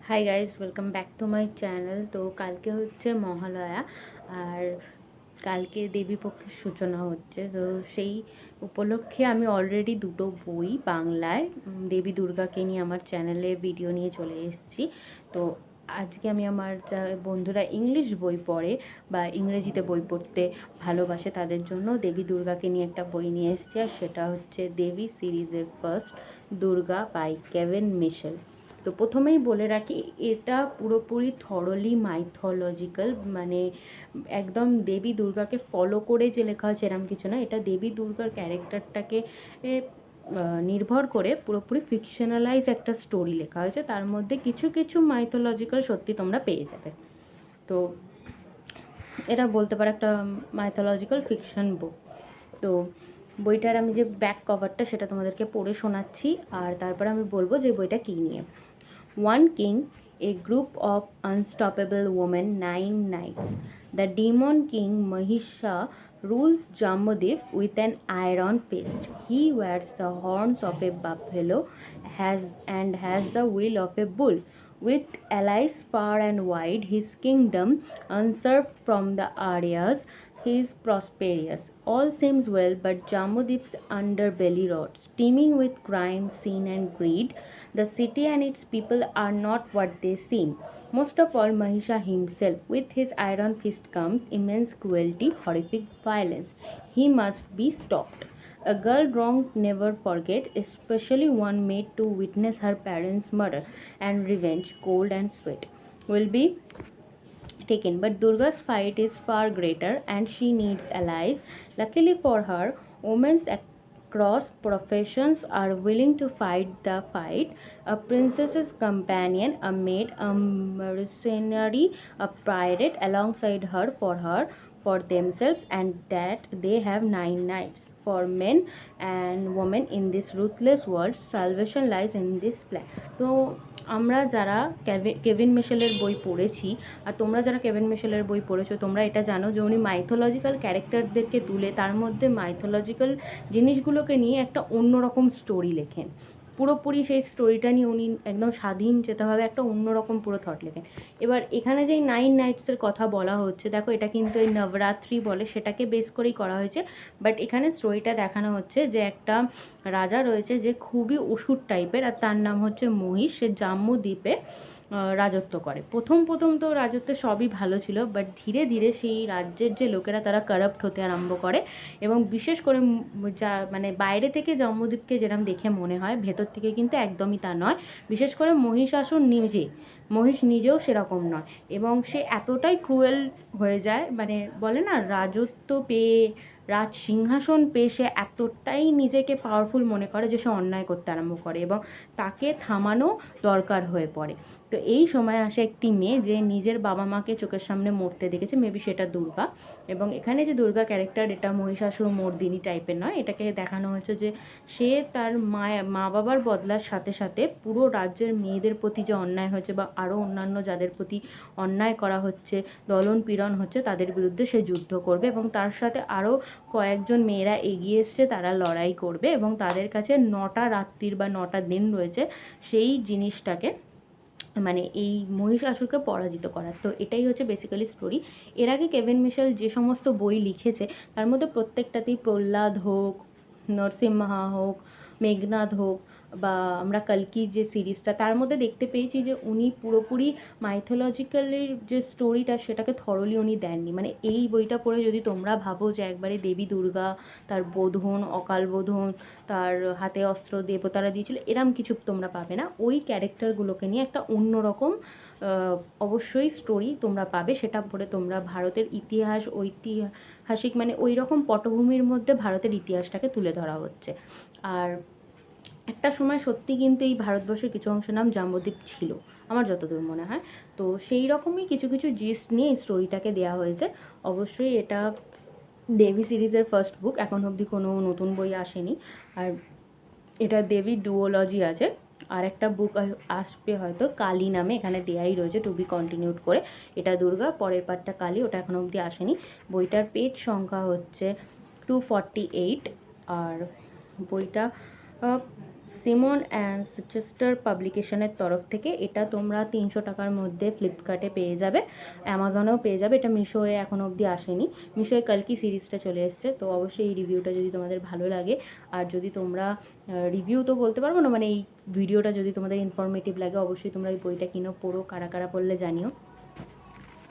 Hi guys, welcome back to my channel. তো কালকে হচ্ছে মহালয়া, আর কালকে দেবীপক্ষের সূচনা হচ্ছে। তো সেই উপলক্ষে আমি অলরেডি দুটো বই বাংলায় দেবী দুর্গাকে নিয়ে আমার চ্যানেলে ভিডিও নিয়ে চলে এসেছি। তো আজকে আমি আমার যা বন্ধুরা ইংলিশ বই পড়ে বা ইংরেজিতে বই পড়তে ভালোবাসে তাদের জন্য দেবী দুর্গাকে নিয়ে একটা বই নিয়ে এসেছি, আর সেটা হচ্ছে দেবী সিরিজের ফার্স্ট, দুর্গা বাই কেভিন মিশেল। তো প্রথমেই বলে রাখি, এটা পুরোপুরি থরলি মাইথোলজিক্যাল, মানে একদম দেবী দুর্গাকে ফলো করে যে লেখা হয়েছে এরম কিছু না। এটা দেবী দুর্গার ক্যারেক্টারটাকে নির্ভর করে পুরোপুরি ফিকশনালাইজ একটা স্টোরি লেখা হয়েছে। তার মধ্যে কিছু কিছু মাইথোলজিক্যাল সত্যি তোমরা পেয়ে যাবে। তো এটা বলতে পারো একটা মাইথোলজিক্যাল ফিকশন বুক। তো বইটার আমি যে ব্যাক কভারটা সেটা তোমাদেরকে পড়ে শোনাচ্ছি, আর তারপর আমি বলবো যে বইটা কী নিয়ে। One king, a group of unstoppable women, 9 knights. The demon king Mahisha rules Jambudip with an iron fist. He wears the horns of a buffalo has the will of a bull. With allies far and wide, his kingdom, unserved from the Aryas, he is prosperous. All seems well, but Jambudip's underbelly rots, teeming with crime, sin, and greed. The city and its people are not what they seem. Most of all, Mahisha himself. With his iron fist comes immense cruelty, horrific violence. He must be stopped. A girl wronged never forget, especially one made to witness her parents' murder, and revenge, cold and sweat, will be taken. But Durga's fight is far greater and she needs allies. Luckily for her, women across professions are willing to fight the fight. A princess's companion, a maid, a mercenary, a pirate alongside her for themselves, and that they have 9 knights. For men and women in this ruthless world, salvation lies in this plan. তো আমরা যারা Kevin মিশেলের বই পড়েছি, আর তোমরা যারা Kevin মিশেলের বই পড়েছো, তোমরা এটা জানো যে উনি মাইথোলজিক্যাল ক্যারেক্টারদেরকে তুলে তার মধ্যে মাইথোলজিক্যাল জিনিসগুলোকে নিয়ে একটা অন্যরকম স্টোরি লেখেন। পুরোপুরি সেই স্টোরিটা নিয়ে উনি একদম স্বাধীনচেতভাবে একটা অন্যরকম পুরো থট লেখেন। এবার এখানে যেই 9 নাইটসের কথা বলা হচ্ছে, দেখো এটা কিন্তু এই নবরাত্রি বলে সেটাকে বেস করেই করা হয়েছে। বাট এখানে স্টোরিটা দেখানো হচ্ছে যে একটা রাজা রয়েছে যে খুবই অসুর টাইপের, আর তার নাম হচ্ছে মহিষ। সে জাম্বুদ্বীপে রাজত্ব করে। প্রথম তো রাজত্বে সবই ভালো ছিল, বাট ধীরে ধীরে সেই রাজ্যের যে লোকেরা তারা কারাপ্ট হতে আরম্ভ করে। এবং বিশেষ করে যা মানে বাইরে থেকে জম্বুদ্বীপকে যেরকম দেখে মনে হয়, ভেতর থেকে কিন্তু একদমই তা নয়। বিশেষ করে মহিষাসুর মহিষ নিজেও সেরকম নয়, এবং সে এতটাই ক্রুয়েল হয়ে যায়, মানে বলে না রাজত্ব পেয়ে, রাজ সিংহাসন পেয়ে সে এতটাই নিজেকে পাওয়ারফুল মনে করে যে সে অন্যায় করতে আরম্ভ করে, এবং তাকে থামানো দরকার হয়ে পড়ে। তো এই সময় আসে একটি মেয়ে যে নিজের বাবা মাকে চোখের সামনে মরতে দেখেছে, মেবি সেটা দুর্গা। এবং এখানে যে দুর্গা ক্যারেক্টার, এটা মহিষাসুর মর্দিনী টাইপের নয়, এটাকে দেখানো হয়েছে যে সে তার মা বাবার বদলার সাথে সাথে পুরো রাজ্যের মেয়েদের প্রতি যে অন্যায় হয়েছে বা আরও অন্যান্য যাদের প্রতি অন্যায় করা হচ্ছে, দলন পীড়ন হচ্ছে, তাদের বিরুদ্ধে সে যুদ্ধ করবে। এবং তার সাথে আরও কয়েকজন মেয়েরা এগিয়ে এসছে, তারা লড়াই করবে, এবং তাদের কাছে 9টা রাত্রির বা 9টা দিন রয়েছে সেই জিনিসটাকে, মানে এই মহিষাসুরকে পরাজিত করার। তো এটাই হচ্ছে বেসিক্যালি স্টোরি। এর আগে কেভিন মিশেল যে সমস্ত বই লিখেছে তার মধ্যে প্রত্যেকটাতেই প্রহ্লাদ হোক, নরসিম্হা হোক, মেঘনাদ হোক, বা আমরা কল্কির যে সিরিজটা, তার মধ্যে দেখতে পেয়েছি যে উনি পুরোপুরি মাইথোলজিক্যালের যে স্টোরিটা সেটাকে থরলি উনি দেননি। মানে এই বইটা পড়ে যদি তোমরা ভাবো যে একবারে দেবী দুর্গা, তার বোধন, অকাল বোধন, তার হাতে অস্ত্র দেবতারা দিয়েছিল, এরম কিছু তোমরা পাবে না। ওই ক্যারেক্টারগুলোকে নিয়ে একটা অন্যরকম অবশ্যই স্টোরি তোমরা পাবে। সেটা পড়ে তোমরা ভারতের ইতিহাস, ঐতিহাসিক, মানে ওই রকম পটভূমির মধ্যে ভারতের ইতিহাসটাকে তুলে ধরা হচ্ছে। আর একটা সময় সত্যি কিন্তু এই ভারতবর্ষের কিছু অংশের নাম জাম্বুদ্বীপ ছিল, আমার যতদূর মনে হয়। তো সেই রকমই কিছু কিছু জিস্ট নিয়ে এই স্টোরিটাকে দেওয়া হয়েছে। অবশ্যই এটা দেবী সিরিজের ফার্স্ট বুক, এখন অবধি কোনো নতুন বই আসেনি। আর এটা দেবী ডুওলজি আছে। আর একটা বুক আসবে হয়তো কালী নামে, এখানে দেয়াই রয়েছে টু বি কন্টিনিউড করে। এটা দুর্গা, পরের পার্টটা কালী, ওটা এখনো অবধি আসেনি। বইটার পেজ সংখ্যা হচ্ছে 248। আর বইটা সিমন অ্যান্ড সিচেস্টার পাবলিকেশনের তরফ থেকে। এটা তোমরা 300 টাকার মধ্যে ফ্লিপকার্টে পেয়ে যাবে, অ্যামাজনেও পেয়ে যাবে। এটা মিশোয়ে এখনও অবধি আসেনি। মিশোয়ে কালকি সিরিজটা চলে এসছে। তো অবশ্যই এই রিভিউটা যদি তোমাদের ভালো লাগে, আর যদি তোমরা রিভিউ তো বলতে পারবো না, মানে এই ভিডিওটা যদি তোমাদের ইনফরমেটিভ লাগে, অবশ্যই তোমরা এই বইটা কিনো, পড়ো, কারা কারা পড়লে জানিও।